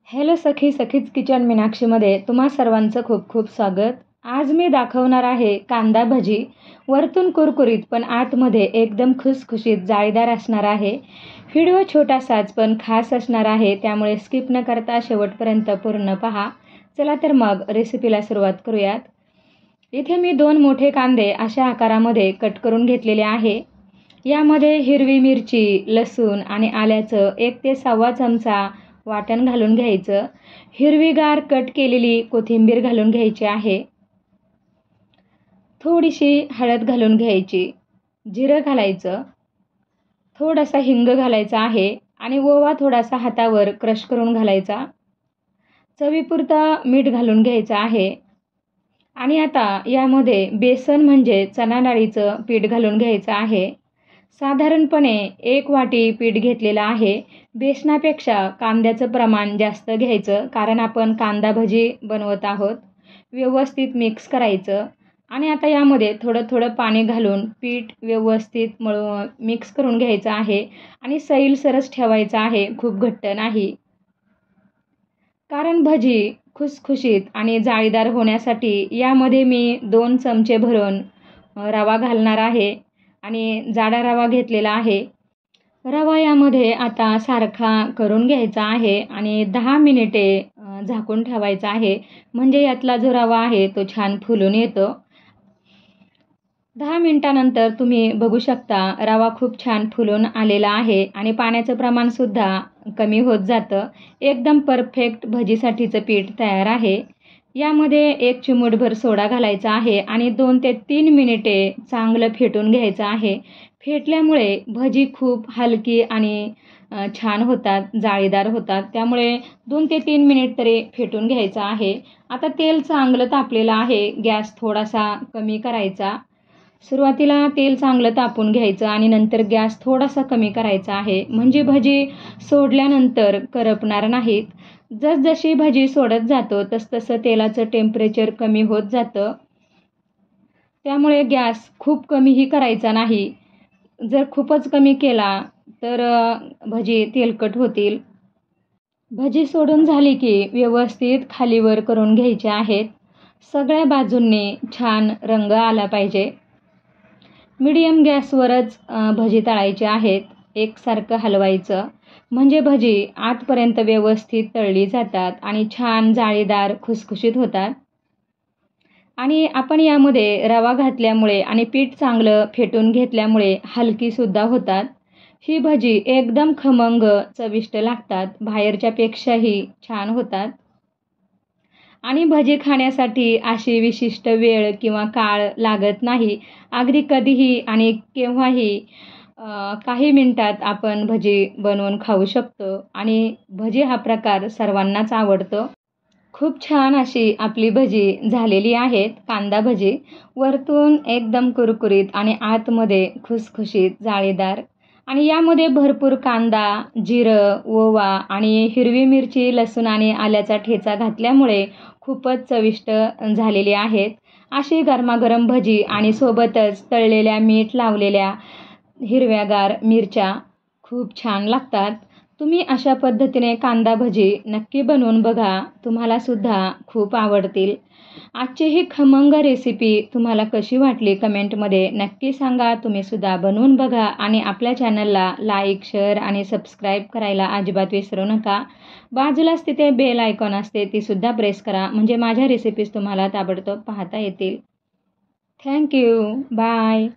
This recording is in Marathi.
हॅलो सखी सखीच किचन मीनाक्षीमध्ये तुम्हा सर्वांचं खूप खूप स्वागत. आज मी दाखवणार आहे कांदा भजी. वरतून कुरकुरीत पण आतमध्ये एकदम खुसखुशीत जाळीदार असणार आहे. व्हिडिओ छोटासाच पण खास असणार आहे, त्यामुळे स्किप न करता शेवटपर्यंत पूर्ण पहा. चला तर मग रेसिपीला सुरुवात करूयात. इथे मी 2 मोठे कांदे अशा आकारामध्ये कट करून घेतलेले आहे. यामध्ये हिरवी मिरची, लसूण आणि आल्याचं 1 ते 1.25 चमचा वाटण घालून घ्यायचं. हिरवीगार कट केलेली कोथिंबीर घालून घ्यायची आहे. थोडीशी हळद घालून घ्यायची. जिरं घालायचं. थोडासा हिंग घालायचा आहे आणि ओवा थोडासा हातावर क्रश करून घालायचा. चवीपुरतं मीठ घालून घ्यायचं आहे. आणि आता यामध्ये बेसन म्हणजे चणा डाळीचं पीठ घालून घ्यायचं आहे. साधारणपणे 1 वाटी पीठ घेतलेलं आहे. बेसनापेक्षा कांद्याचं प्रमाण जास्त घ्यायचं, कारण आपण कांदा भजी बनवत आहोत. व्यवस्थित मिक्स करायचं आणि आता यामध्ये थोडं थोडं पाणी घालून पीठ व्यवस्थित मिक्स करून घ्यायचं आहे आणि सैलसरच ठेवायचं आहे, खूप घट्ट नाही. कारण भजी खुसखुशीत आणि जाळीदार होण्यासाठी यामध्ये मी 2 चमचे भरून रवा घालणार आहे आणि जाडा रवा घेतलेला आहे. रवा यामध्ये आता सारखा करून घ्यायचा आहे आणि 10 मिनिटे झाकून ठेवायचा आहे, म्हणजे यातला जो रवा आहे तो छान फुलून येतो. 10 मिनिटानंतर तुम्ही बघू शकता रवा खूप छान फुलून आलेला आहे आणि पाण्याचं प्रमाणसुद्धा कमी होत जातं. एकदम परफेक्ट भजीसाठीचं पीठ तयार आहे. यामध्ये 1 चिमूटभर सोडा घालायचा आहे आणि 2 ते 3 मिनिटे चांगलं फेटून घ्यायचं आहे. फेटल्यामुळे भजी खूप हलकी आणि छान होतात, जाळीदार होतात. त्यामुळे 2 ते 3 मिनिट तरी फेटून घ्यायचं आहे. आता तेल चांगलं तापलेलं आहे. गॅस थोडासा कमी करायचा. सुरुवातीला तेल चांगलं तापून घ्यायचं आणि नंतर गॅस थोडासा कमी करायचा आहे, म्हणजे भजी सोडल्यानंतर करपणार नाहीत. जसजशी भजी सोडत जातो तसतसं तेलाचं टेम्परेचर कमी होत जातं. त्यामुळे गॅस खूप कमीही करायचा नाही. जर खूपच कमी केला तर भजी तेलकट होतील. भजी सोडून झाली की व्यवस्थित खालीवर करून घ्यायचे आहेत. सगळ्या बाजूंनी छान रंग आला पाहिजे. मीडियम गॅसवरच भजी तळायची आहेत. एकसारखं हलवायचं, म्हणजे भजी आतपर्यंत व्यवस्थित तळली जातात आणि छान जाळीदार खुसखुशीत होतात. आणि आपण यामध्ये रवा घातल्यामुळे आणि पीठ चांगलं फेटून घेतल्यामुळे हलकीसुद्धा होतात. ही भजी एकदम खमंग चविष्ट लागतात. बाहेरच्यापेक्षाही छान होतात. आणि भजी खाण्यासाठी अशी विशिष्ट वेळ किंवा काळ लागत नाही. अगदी कधीही आणि केव्हाही काही मिनिटात आपण भजी बनवून खाऊ शकतो आणि भजी हा प्रकार सर्वांनाच आवडतो. खूप छान अशी आपली भजी झालेली आहेत, कांदा भजी. वरतून एकदम कुरकुरीत आणि आतमध्ये खुसखुशीत जाळीदार. आणि यामध्ये भरपूर कांदा, जिरं, ओवा आणि हिरवी मिरची, लसूण आणि आल्याचा ठेचा घातल्यामुळे खूपच चविष्ट झालेली आहेत. अशी गरमागरम भजी आणि सोबतच तळलेल्या मीठ लावलेल्या हिरव्यागार मिरच्या खूप छान लागतात. तुम्ही अशा पद्धतीने कांदा भजी नक्की बनवून बघा, तुम्हालासुद्धा खूप आवडतील. आजची ही खमंग रेसिपी तुम्हाला कशी वाटली कमेंटमध्ये नक्की सांगा. तुम्हीसुद्धा बनवून बघा आणि आपल्या चॅनलला लाईक, शेअर आणि सबस्क्राईब करायला अजिबात विसरू नका. बाजूलाच तिथे बेल आयकॉन असते, तीसुद्धा प्रेस करा, म्हणजे माझ्या रेसिपीज तुम्हाला ताबडतोब पाहता येतील. थँक्यू. बाय.